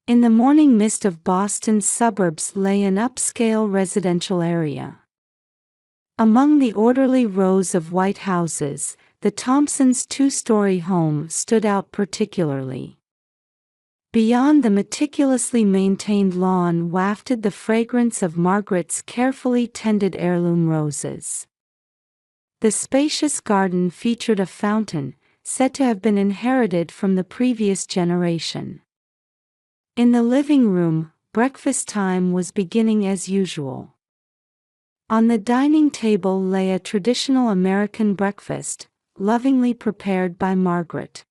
In the morning mist of Boston's suburbs lay an upscale residential area. Among the orderly rows of white houses, the Thompsons' two-story home stood out particularly. Beyond the meticulously maintained lawn wafted the fragrance of Margaret's carefully tended heirloom roses. The spacious garden featured a fountain, said to have been inherited from the previous generation. In the living room, breakfast time was beginning as usual. On the dining table lay a traditional American breakfast, lovingly prepared by Margaret.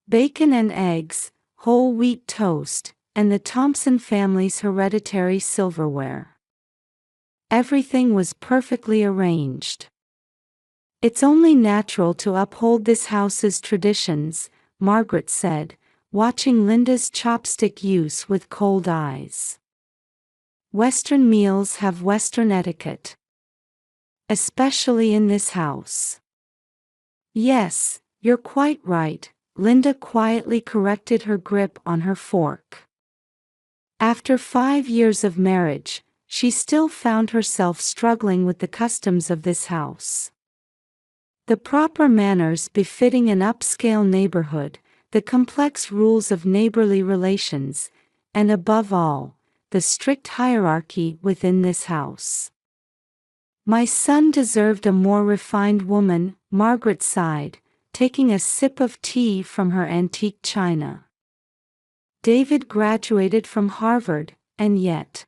Bacon and eggs, whole wheat toast, and the Thompson family's hereditary silverware. Everything was perfectly arranged. "It's only natural to uphold this house's traditions," Margaret said, watching Linda's chopstick use with cold eyes. "Western meals have Western etiquette. Especially in this house." "Yes, you're quite right," Linda quietly corrected her grip on her fork. After 5 years of marriage, she still found herself struggling with the customs of this house. The proper manners befitting an upscale neighborhood, the complex rules of neighborly relations, and above all, the strict hierarchy within this house. "My son deserved a more refined woman," Margaret sighed, taking a sip of tea from her antique china. "David graduated from Harvard, and yet—"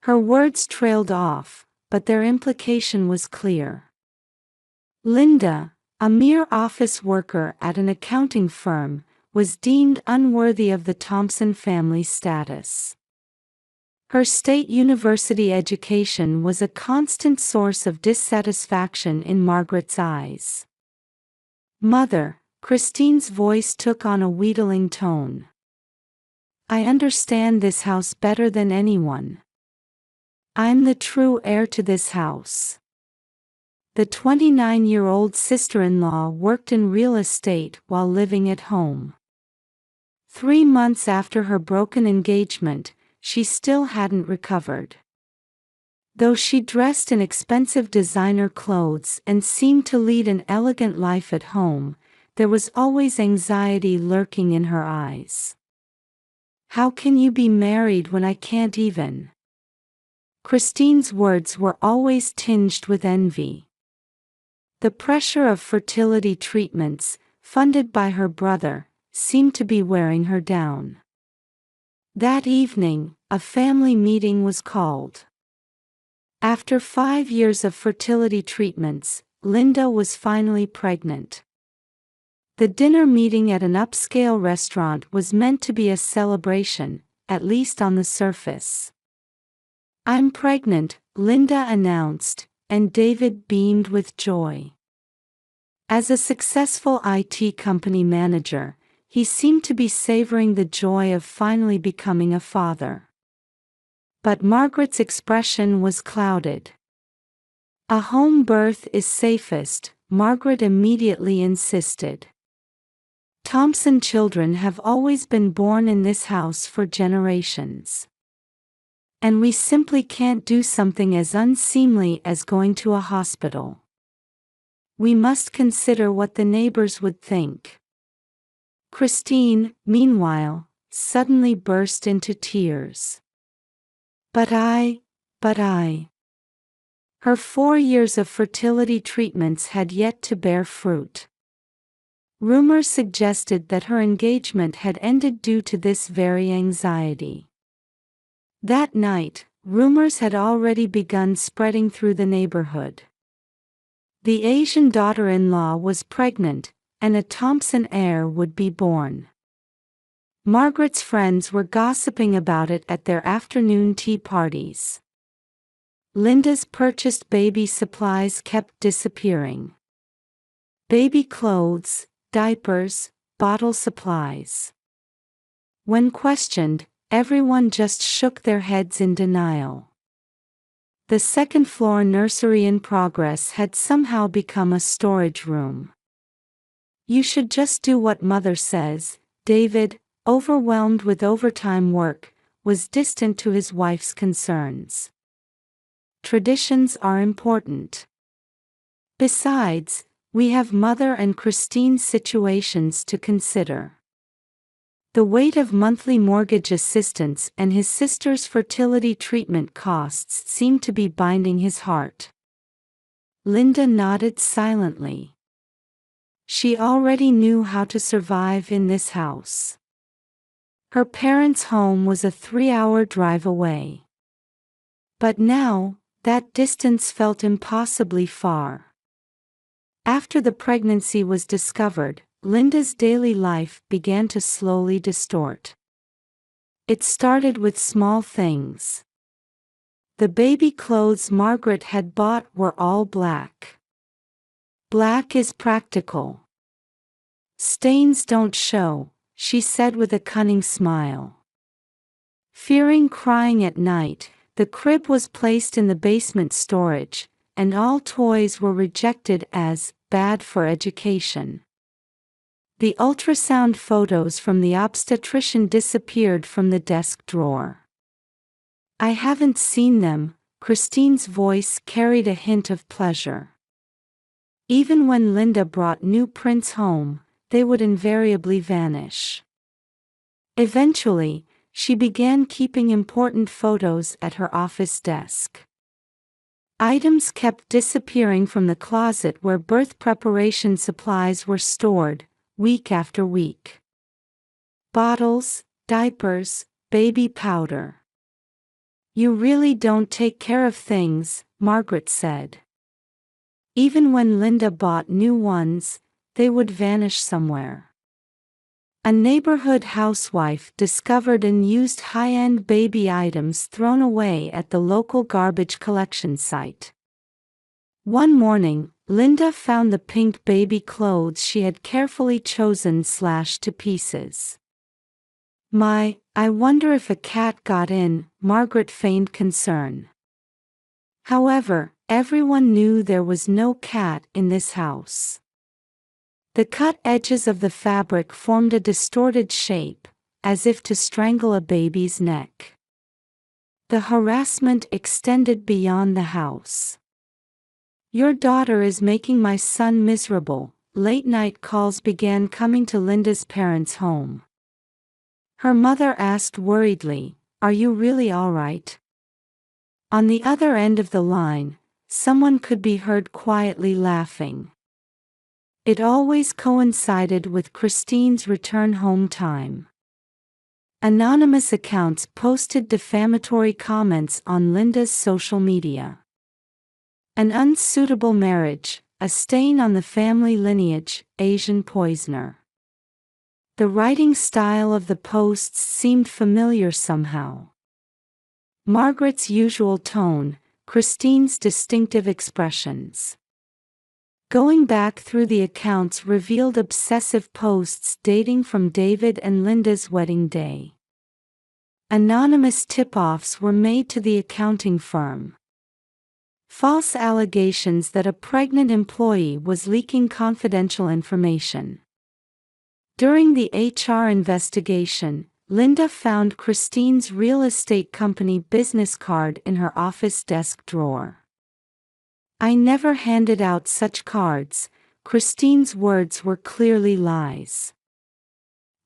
Her words trailed off, but their implication was clear. Linda, a mere office worker at an accounting firm, was deemed unworthy of the Thompson family status. Her state university education was a constant source of dissatisfaction in Margaret's eyes. "Mother," Christine's voice took on a wheedling tone. "I understand this house better than anyone. I'm the true heir to this house." The 29-year-old sister-in-law worked in real estate while living at home. 3 months after her broken engagement, she still hadn't recovered. Though she dressed in expensive designer clothes and seemed to lead an elegant life at home, there was always anxiety lurking in her eyes. "How can you be married when I can't even?" Christine's words were always tinged with envy. The pressure of fertility treatments, funded by her brother, seemed to be wearing her down. That evening, a family meeting was called. After 5 years of fertility treatments, Linda was finally pregnant. The dinner meeting at an upscale restaurant was meant to be a celebration, at least on the surface. "I'm pregnant," Linda announced, and David beamed with joy. As a successful IT company manager, he seemed to be savoring the joy of finally becoming a father. But Margaret's expression was clouded. "A home birth is safest," Margaret immediately insisted. "Thompson children have always been born in this house for generations. And we simply can't do something as unseemly as going to a hospital. We must consider what the neighbors would think." Christine, meanwhile, suddenly burst into tears. But I. Her 4 years of fertility treatments had yet to bear fruit. Rumors suggested that her engagement had ended due to this very anxiety. That night, rumors had already begun spreading through the neighborhood. The Asian daughter-in-law was pregnant, and a Thompson heir would be born. Margaret's friends were gossiping about it at their afternoon tea parties. Linda's purchased baby supplies kept disappearing. Baby clothes, diapers, bottle supplies. When questioned, everyone just shook their heads in denial. The second-floor nursery in progress had somehow become a storage room. "You should just do what Mother says, David," overwhelmed with overtime work, was distant to his wife's concerns. Traditions are important. Besides, we have Mother and Christine's situations to consider. The weight of monthly mortgage assistance and his sister's fertility treatment costs seemed to be binding his heart. Linda nodded silently. She already knew how to survive in this house. Her parents' home was a 3-hour drive away. But now, that distance felt impossibly far. After the pregnancy was discovered, Linda's daily life began to slowly distort. It started with small things. The baby clothes Margaret had bought were all black. Black is practical. Stains don't show, she said with a cunning smile. Fearing crying at night, the crib was placed in the basement storage, and all toys were rejected as bad for education. The ultrasound photos from the obstetrician disappeared from the desk drawer. I haven't seen them, Christine's voice carried a hint of pleasure. Even when Linda brought new prints home, they would invariably vanish. Eventually, she began keeping important photos at her office desk. Items kept disappearing from the closet where birth preparation supplies were stored, week after week. Bottles, diapers, baby powder. You really don't take care of things, Margaret said. Even when Linda bought new ones, they would vanish somewhere. A neighborhood housewife discovered and used high-end baby items thrown away at the local garbage collection site. One morning, Linda found the pink baby clothes she had carefully chosen slashed to pieces. I wonder if a cat got in, Margaret feigned concern. However, everyone knew there was no cat in this house. The cut edges of the fabric formed a distorted shape, as if to strangle a baby's neck. The harassment extended beyond the house. Your daughter is making my son miserable. Late-night calls began coming to Linda's parents' home. Her mother asked worriedly, "Are you really all right?" On the other end of the line, someone could be heard quietly laughing. It always coincided with Christine's return home time. Anonymous accounts posted defamatory comments on Linda's social media. An unsuitable marriage, a stain on the family lineage, Asian poisoner. The writing style of the posts seemed familiar somehow. Margaret's usual tone, Christine's distinctive expressions. Going back through the accounts revealed obsessive posts dating from David and Linda's wedding day. Anonymous tip-offs were made to the accounting firm. False allegations that a pregnant employee was leaking confidential information. During the HR investigation, Linda found Christine's real estate company business card in her office desk drawer. I never handed out such cards, Christine's words were clearly lies.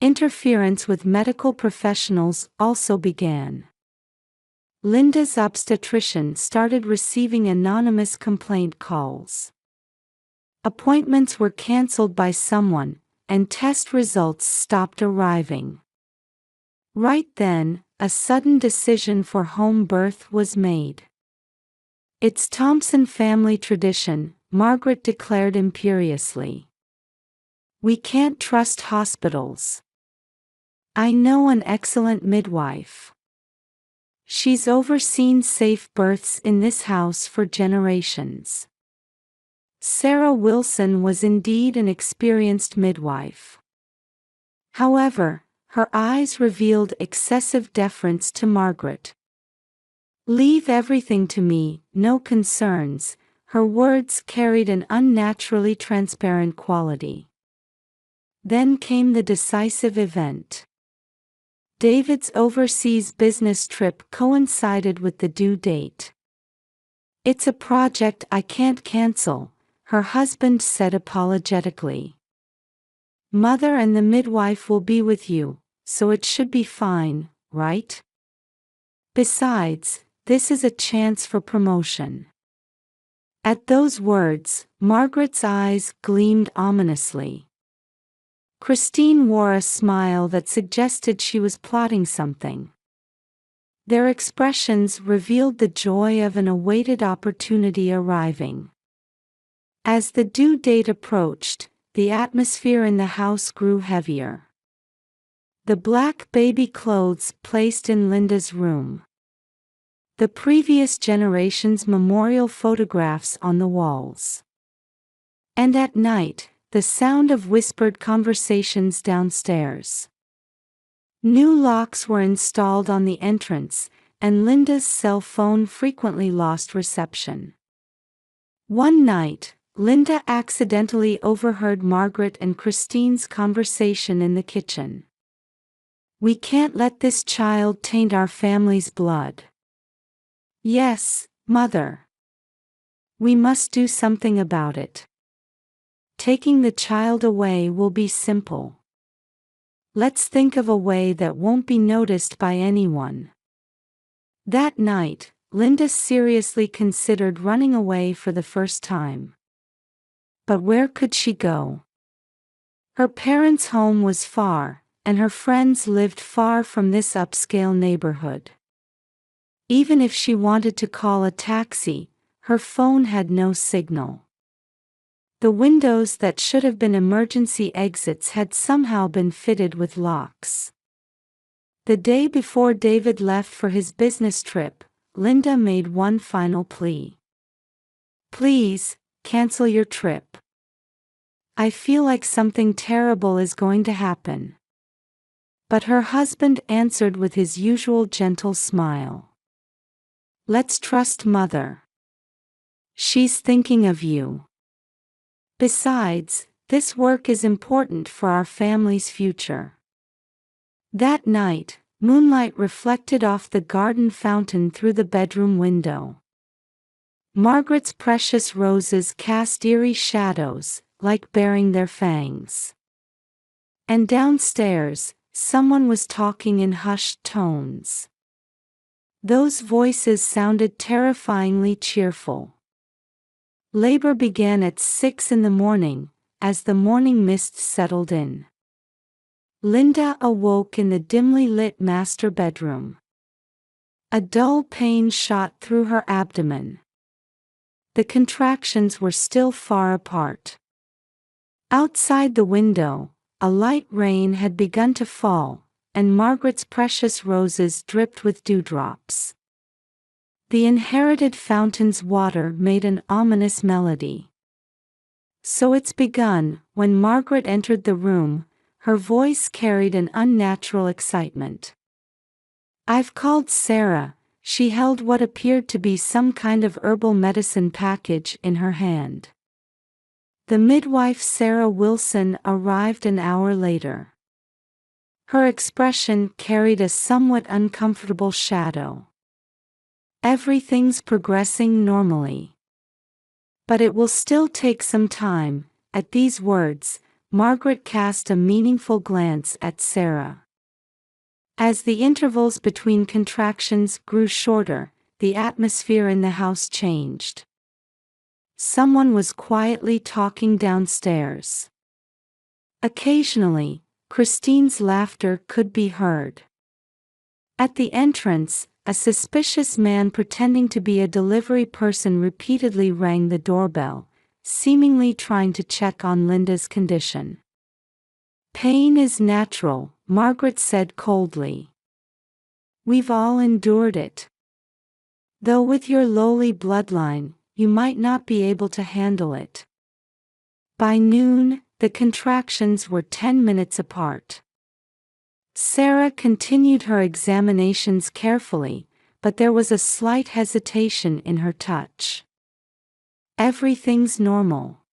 Interference with medical professionals also began. Linda's obstetrician started receiving anonymous complaint calls. Appointments were canceled by someone, and test results stopped arriving. Right then, a sudden decision for home birth was made. It's Thompson family tradition, Margaret declared imperiously. We can't trust hospitals. I know an excellent midwife. She's overseen safe births in this house for generations. Sarah Wilson was indeed an experienced midwife. However, her eyes revealed excessive deference to Margaret. Leave everything to me, no concerns, her words carried an unnaturally transparent quality. Then came the decisive event. David's overseas business trip coincided with the due date. "It's a project I can't cancel," her husband said apologetically. "Mother and the midwife will be with you, so it should be fine, right? Besides, this is a chance for promotion." At those words, Margaret's eyes gleamed ominously. Christine wore a smile that suggested she was plotting something. Their expressions revealed the joy of an awaited opportunity arriving. As the due date approached, the atmosphere in the house grew heavier. The black baby clothes placed in Linda's room. The previous generation's memorial photographs on the walls. And at night, the sound of whispered conversations downstairs. New locks were installed on the entrance, and Linda's cell phone frequently lost reception. One night, Linda accidentally overheard Margaret and Christine's conversation in the kitchen. "We can't let this child taint our family's blood." "Yes, Mother. We must do something about it. Taking the child away will be simple. Let's think of a way that won't be noticed by anyone." That night, Linda seriously considered running away for the first time. But where could she go? Her parents' home was far, and her friends lived far from this upscale neighborhood. Even if she wanted to call a taxi, her phone had no signal. The windows that should have been emergency exits had somehow been fitted with locks. The day before David left for his business trip, Linda made one final plea. "Please, cancel your trip. I feel like something terrible is going to happen." But her husband answered with his usual gentle smile. "Let's trust Mother. She's thinking of you. Besides, this work is important for our family's future." That night, moonlight reflected off the garden fountain through the bedroom window. Margaret's precious roses cast eerie shadows, like baring their fangs. And downstairs, someone was talking in hushed tones. Those voices sounded terrifyingly cheerful. Labor began at 6 in the morning, as the morning mist settled in. Linda awoke in the dimly lit master bedroom. A dull pain shot through her abdomen. The contractions were still far apart. Outside the window, a light rain had begun to fall, and Margaret's precious roses dripped with dewdrops. The inherited fountain's water made an ominous melody. "So it's begun." When Margaret entered the room, her voice carried an unnatural excitement. "I've called Sarah." She held what appeared to be some kind of herbal medicine package in her hand. The midwife, Sarah Wilson, arrived an hour later. Her expression carried a somewhat uncomfortable shadow. "Everything's progressing normally. But it will still take some time." At these words, Margaret cast a meaningful glance at Sarah. As the intervals between contractions grew shorter, the atmosphere in the house changed. Someone was quietly talking downstairs. Occasionally, Christine's laughter could be heard. At the entrance, a suspicious man pretending to be a delivery person repeatedly rang the doorbell, seemingly trying to check on Linda's condition. "Pain is natural," Margaret said coldly. "We've all endured it. Though with your lowly bloodline, you might not be able to handle it." By noon, the contractions were 10 minutes apart. Sarah continued her examinations carefully, but there was a slight hesitation in her touch. "Everything's normal.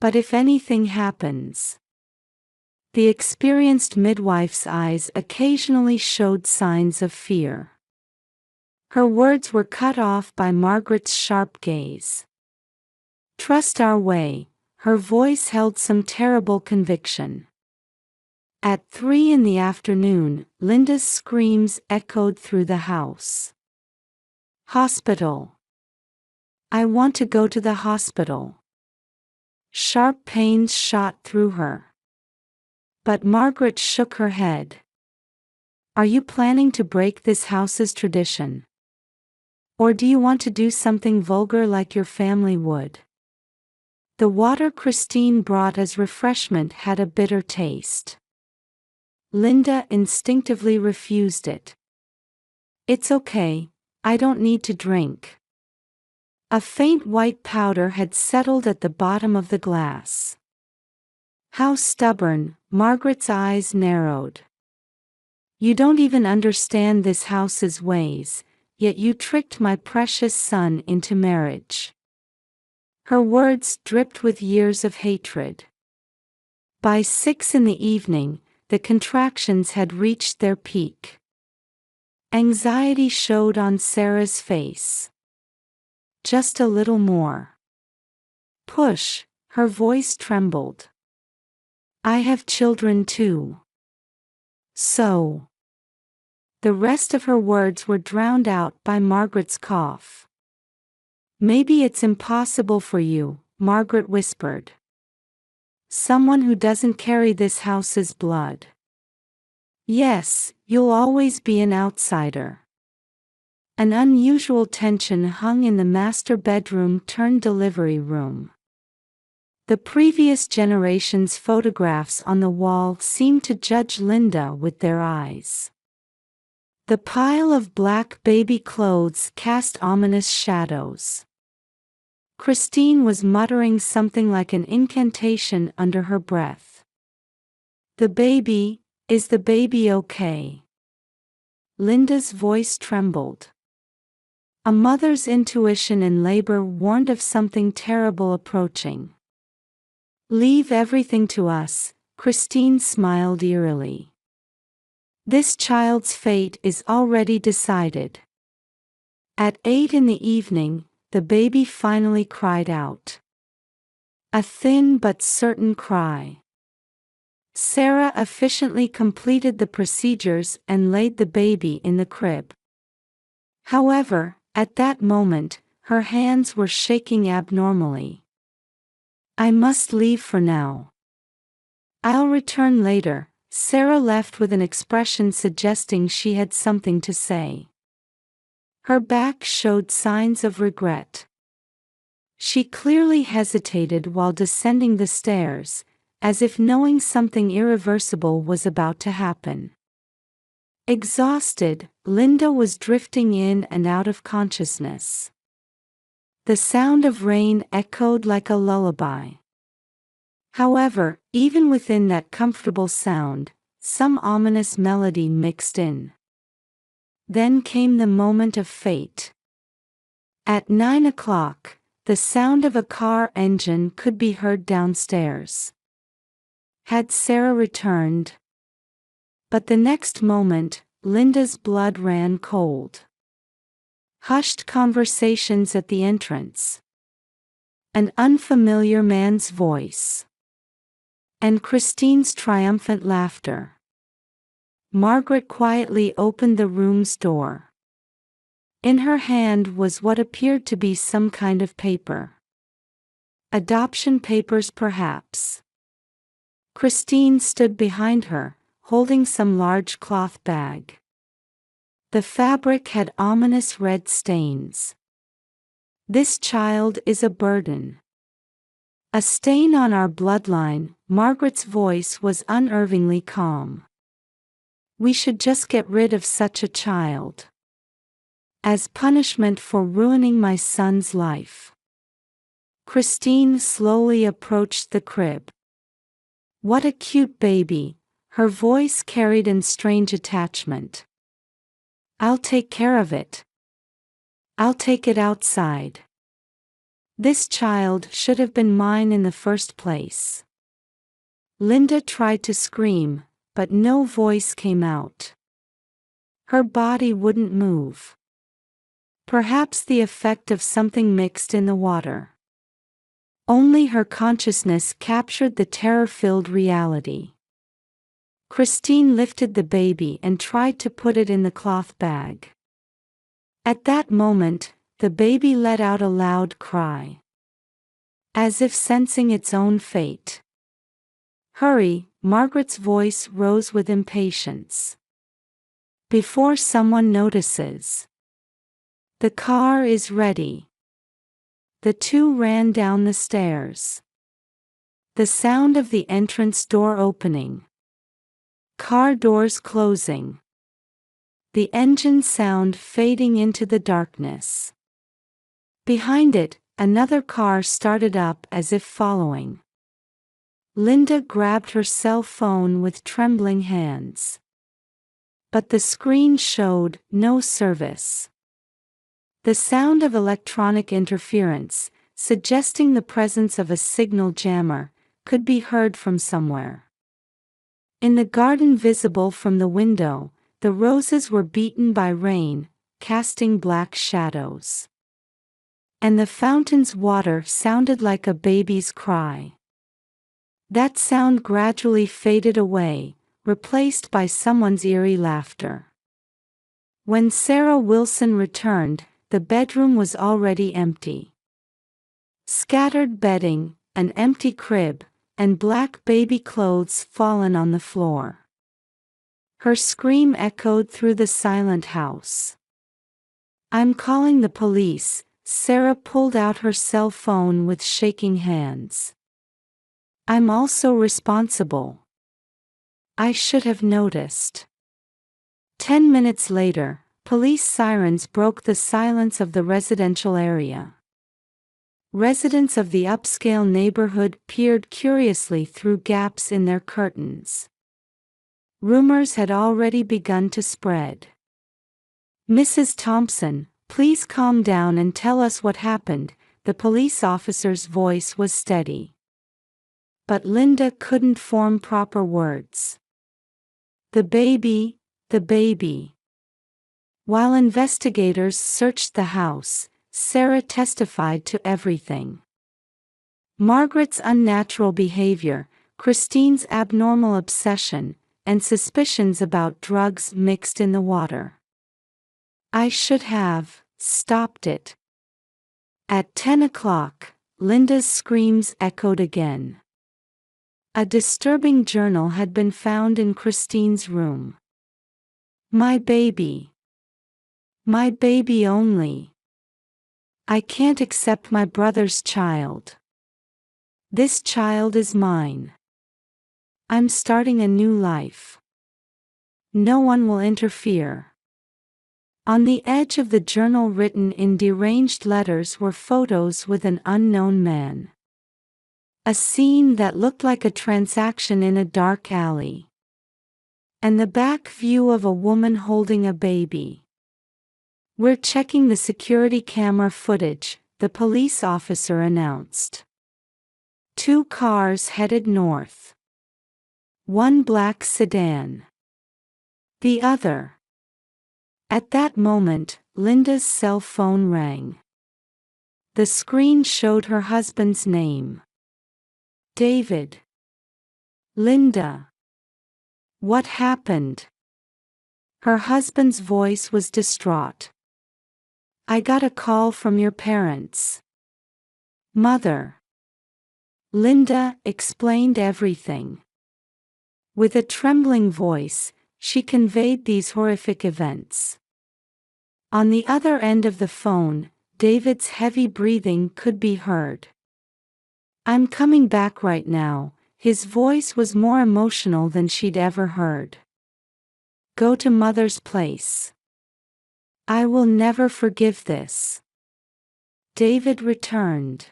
But if anything happens..." The experienced midwife's eyes occasionally showed signs of fear. Her words were cut off by Margaret's sharp gaze. "Trust our way," her voice held some terrible conviction. At 3 in the afternoon, Linda's screams echoed through the house. "Hospital. I want to go to the hospital." Sharp pains shot through her. But Margaret shook her head. "Are you planning to break this house's tradition? Or do you want to do something vulgar like your family would?" The water Christine brought as refreshment had a bitter taste. Linda instinctively refused it. "It's okay, I don't need to drink." A faint white powder had settled at the bottom of the glass. "How stubborn," Margaret's eyes narrowed. "You don't even understand this house's ways, yet you tricked my precious son into marriage." Her words dripped with years of hatred. By 6 in the evening, the contractions had reached their peak. Anxiety showed on Sarah's face. "Just a little more." "Push," her voice trembled. "I have children too." "So." The rest of her words were drowned out by Margaret's cough. "Maybe it's impossible for you," Margaret whispered. "Someone who doesn't carry this house's blood. Yes, you'll always be an outsider." An unusual tension hung in the master bedroom turned delivery room. The previous generation's photographs on the wall seemed to judge Linda with their eyes. The pile of black baby clothes cast ominous shadows. Christine was muttering something like an incantation under her breath. Is the baby okay?" Linda's voice trembled. A mother's intuition in labor warned of something terrible approaching. "Leave everything to us," Christine smiled eerily. "This child's fate is already decided." At 8 in the evening, the baby finally cried out. A thin but certain cry. Sarah efficiently completed the procedures and laid the baby in the crib. However, at that moment, her hands were shaking abnormally. "I must leave for now. I'll return later." Sarah left with an expression suggesting she had something to say. Her back showed signs of regret. She clearly hesitated while descending the stairs, as if knowing something irreversible was about to happen. Exhausted, Linda was drifting in and out of consciousness. The sound of rain echoed like a lullaby. However, even within that comfortable sound, some ominous melody mixed in. Then came the moment of fate. At 9 o'clock, the sound of a car engine could be heard downstairs. Had Sarah returned? But the next moment, Linda's blood ran cold. Hushed conversations at the entrance. An unfamiliar man's voice. And Christine's triumphant laughter. Margaret quietly opened the room's door. In her hand was what appeared to be some kind of paper. Adoption papers, perhaps. Christine stood behind her, holding some large cloth bag. The fabric had ominous red stains. "This child is a burden. A stain on our bloodline." Margaret's voice was unnervingly calm. "We should just get rid of such a child. As punishment for ruining my son's life." Christine slowly approached the crib. "What a cute baby," her voice carried in strange attachment. "I'll take care of it. I'll take it outside. This child should have been mine in the first place." Linda tried to scream, but no voice came out. Her body wouldn't move. Perhaps the effect of something mixed in the water. Only her consciousness captured the terror-filled reality. Christine lifted the baby and tried to put it in the cloth bag. At that moment, the baby let out a loud cry, as if sensing its own fate. "Hurry," Margaret's voice rose with impatience. "Before someone notices. The car is ready." The two ran down the stairs. The sound of the entrance door opening. Car doors closing. The engine sound fading into the darkness. Behind it, another car started up as if following. Linda grabbed her cell phone with trembling hands. But the screen showed no service. The sound of electronic interference, suggesting the presence of a signal jammer, could be heard from somewhere. In the garden visible from the window, the roses were beaten by rain, casting black shadows. And the fountain's water sounded like a baby's cry. That sound gradually faded away, replaced by someone's eerie laughter. When Sarah Wilson returned, the bedroom was already empty. Scattered bedding, an empty crib, and black baby clothes fallen on the floor. Her scream echoed through the silent house. "I'm calling the police." Sarah pulled out her cell phone with shaking hands. "I'm also responsible. I should have noticed." 10 minutes later, police sirens broke the silence of the residential area. Residents of the upscale neighborhood peered curiously through gaps in their curtains. Rumors had already begun to spread. "Mrs. Thompson, please calm down and tell us what happened." The police officer's voice was steady. But Linda couldn't form proper words. The baby. While investigators searched the house, Sarah testified to everything. Margaret's unnatural behavior, Christine's abnormal obsession, and suspicions about drugs mixed in the water. "I should have stopped it." At 10 o'clock, Linda's screams echoed again. A disturbing journal had been found in Christine's room. My baby only. I can't accept my brother's child. This child is mine. I'm starting a new life. No one will interfere." On the edge of the journal, written in deranged letters, were photos with an unknown man. A scene that looked like a transaction in a dark alley. And the back view of a woman holding a baby. "We're checking the security camera footage," the police officer announced. 2 cars headed north. One black sedan. The other. At that moment, Linda's cell phone rang. The screen showed her husband's name. David. "Linda. What happened?" Her husband's voice was distraught. "I got a call from your parents. Mother." Linda explained everything. With a trembling voice, she conveyed these horrific events. On the other end of the phone, David's heavy breathing could be heard. "I'm coming back right now." His voice was more emotional than she'd ever heard. "Go to Mother's place. I will never forgive this." David returned.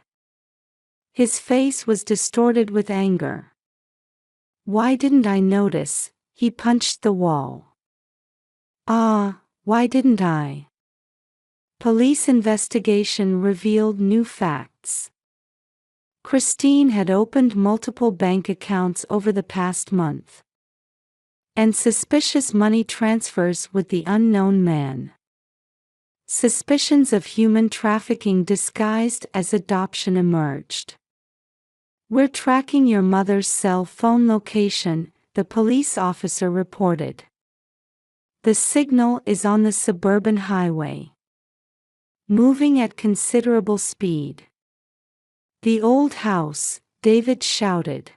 His face was distorted with anger. "Why didn't I notice?" He punched the wall. Why didn't I?" Police investigation revealed new facts. Christine had opened multiple bank accounts over the past month, and suspicious money transfers with the unknown man. Suspicions of human trafficking disguised as adoption emerged. "We're tracking your mother's cell phone location," the police officer reported. "The signal is on the suburban highway, moving at considerable speed." "The old house," David shouted.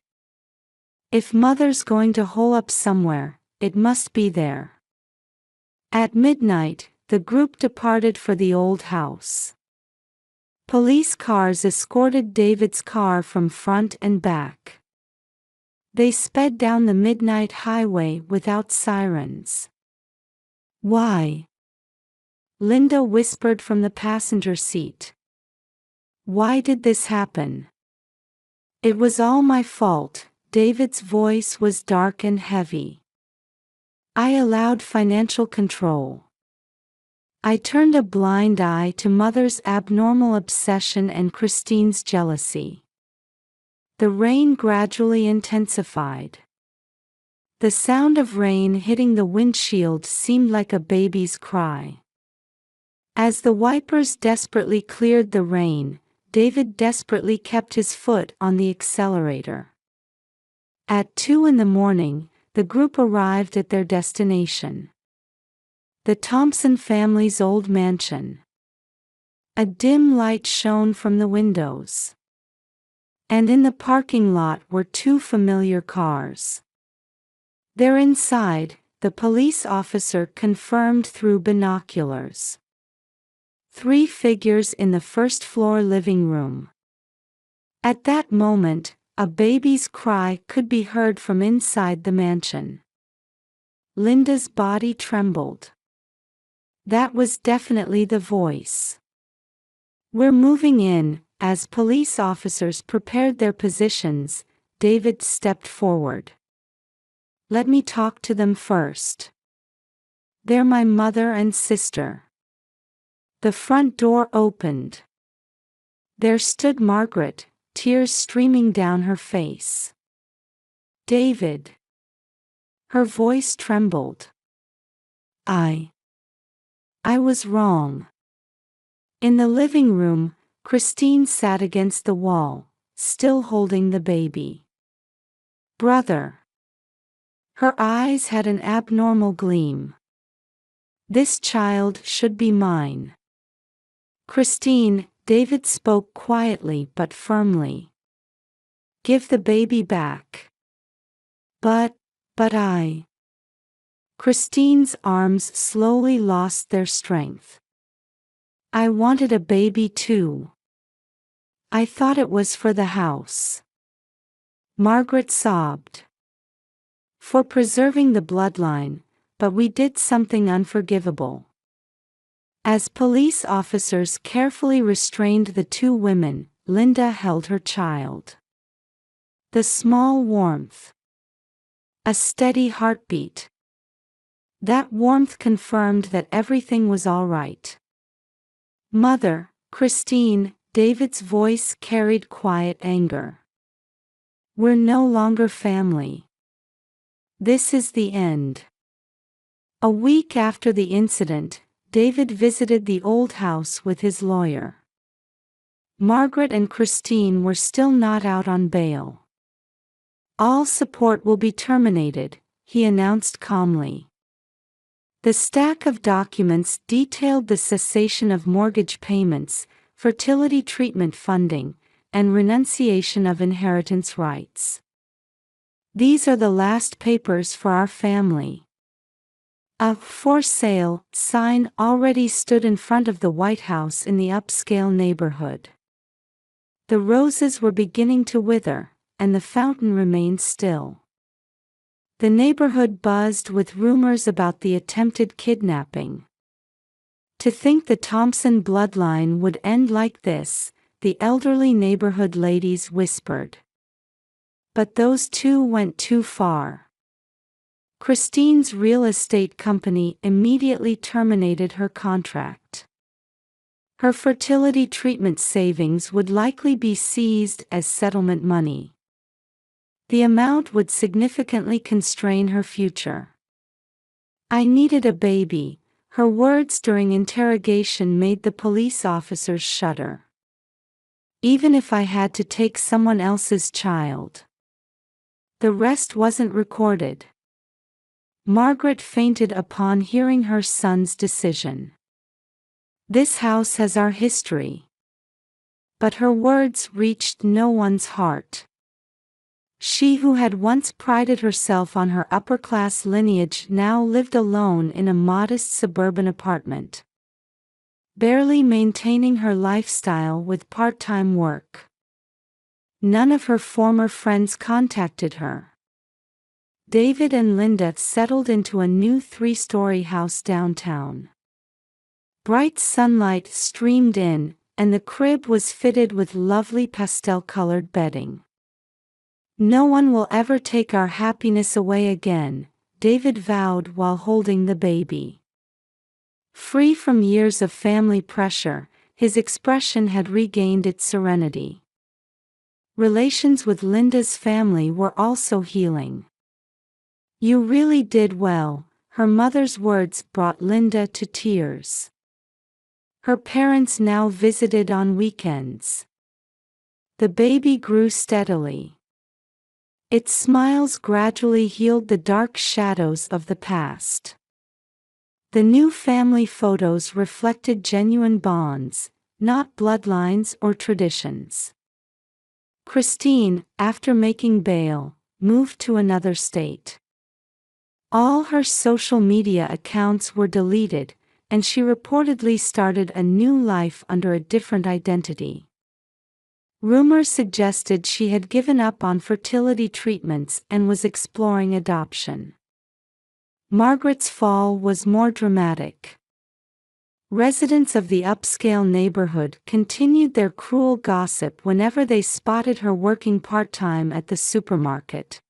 "If mother's going to hole up somewhere, it must be there." At midnight, the group departed for the old house. Police cars escorted David's car from front and back. They sped down the midnight highway without sirens. "Why?" Linda whispered from the passenger seat. "Why did this happen?" "It was all my fault." David's voice was dark and heavy. "I allowed financial control. I turned a blind eye to mother's abnormal obsession and Christine's jealousy." The rain gradually intensified. The sound of rain hitting the windshield seemed like a baby's cry. As the wipers desperately cleared the rain, David desperately kept his foot on the accelerator. At 2 a.m, the group arrived at their destination. The Thompson family's old mansion. A dim light shone from the windows. And in the parking lot were 2 familiar cars. "They're inside," the police officer confirmed through binoculars. 3 figures in the first-floor living room. At that moment, a baby's cry could be heard from inside the mansion. Linda's body trembled. That was definitely the voice. "We're moving in." As police officers prepared their positions, David stepped forward. "Let me talk to them first. They're my mother and sister." The front door opened. There stood Margaret, tears streaming down her face. "David." Her voice trembled. I was wrong." In the living room, Christine sat against the wall, still holding the baby. "Brother." Her eyes had an abnormal gleam. "This child should be mine." "Christine," David spoke quietly but firmly. "Give the baby back." But I." Christine's arms slowly lost their strength. "I wanted a baby too. I thought it was for the house." Margaret sobbed. "For preserving the bloodline, but we did something unforgivable." As police officers carefully restrained the 2 women, Linda held her child. The small warmth. A steady heartbeat. That warmth confirmed that everything was all right. "Mother," Christine, David's voice carried quiet anger. "We're no longer family. This is the end." A week after the incident, David visited the old house with his lawyer. Margaret and Christine were still not out on bail. "All support will be terminated," he announced calmly. The stack of documents detailed the cessation of mortgage payments, fertility treatment funding, and renunciation of inheritance rights. "These are the last papers for our family." A "for sale" sign already stood in front of the White House in the upscale neighborhood. The roses were beginning to wither, and the fountain remained still. The neighborhood buzzed with rumors about the attempted kidnapping. "To think the Thompson bloodline would end like this," the elderly neighborhood ladies whispered. But those 2 went too far. Christine's real estate company immediately terminated her contract. Her fertility treatment savings would likely be seized as settlement money. The amount would significantly constrain her future. "I needed a baby," her words during interrogation made the police officers shudder. "Even if I had to take someone else's child." The rest wasn't recorded. Margaret fainted upon hearing her son's decision. "This house has our history." But her words reached no one's heart. She who had once prided herself on her upper-class lineage now lived alone in a modest suburban apartment, barely maintaining her lifestyle with part-time work. None of her former friends contacted her. David and Linda settled into a new 3-story house downtown. Bright sunlight streamed in, and the crib was fitted with lovely pastel-colored bedding. "No one will ever take our happiness away again," David vowed while holding the baby. Free from years of family pressure, his expression had regained its serenity. Relations with Linda's family were also healing. "You really did well," her mother's words brought Linda to tears. Her parents now visited on weekends. The baby grew steadily. Its smiles gradually healed the dark shadows of the past. The new family photos reflected genuine bonds, not bloodlines or traditions. Christine, after making bail, moved to another state. All her social media accounts were deleted, and she reportedly started a new life under a different identity. Rumors suggested she had given up on fertility treatments and was exploring adoption. Margaret's fall was more dramatic. Residents of the upscale neighborhood continued their cruel gossip whenever they spotted her working part-time at the supermarket.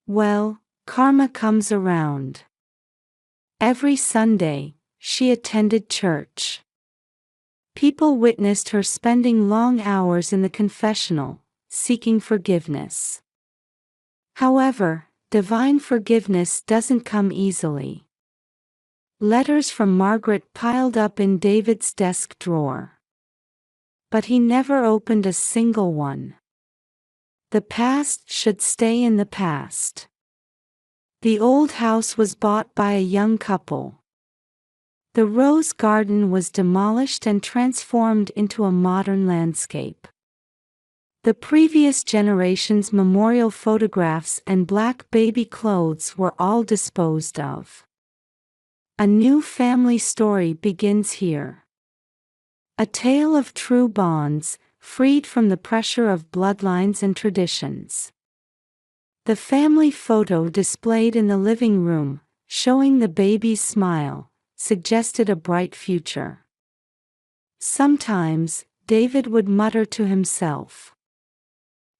Well, karma comes around. Every Sunday, she attended church. People witnessed her spending long hours in the confessional, seeking forgiveness. However, divine forgiveness doesn't come easily. Letters from Margaret piled up in David's desk drawer. But he never opened a single one. The past should stay in the past. The old house was bought by a young couple. The rose garden was demolished and transformed into a modern landscape. The previous generation's memorial photographs and black baby clothes were all disposed of. A new family story begins here. A tale of true bonds, freed from the pressure of bloodlines and traditions. The family photo displayed in the living room, showing the baby's smile, suggested a bright future. Sometimes, David would mutter to himself,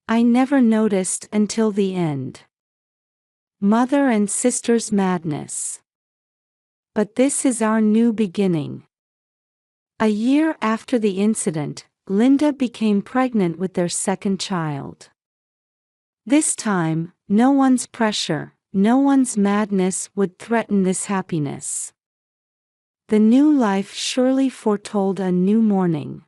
"I never noticed until the end. Mother and sister's madness. But this is our new beginning." A year after the incident, Linda became pregnant with their second child. This time, no one's pressure, no one's madness would threaten this happiness. The new life surely foretold a new morning.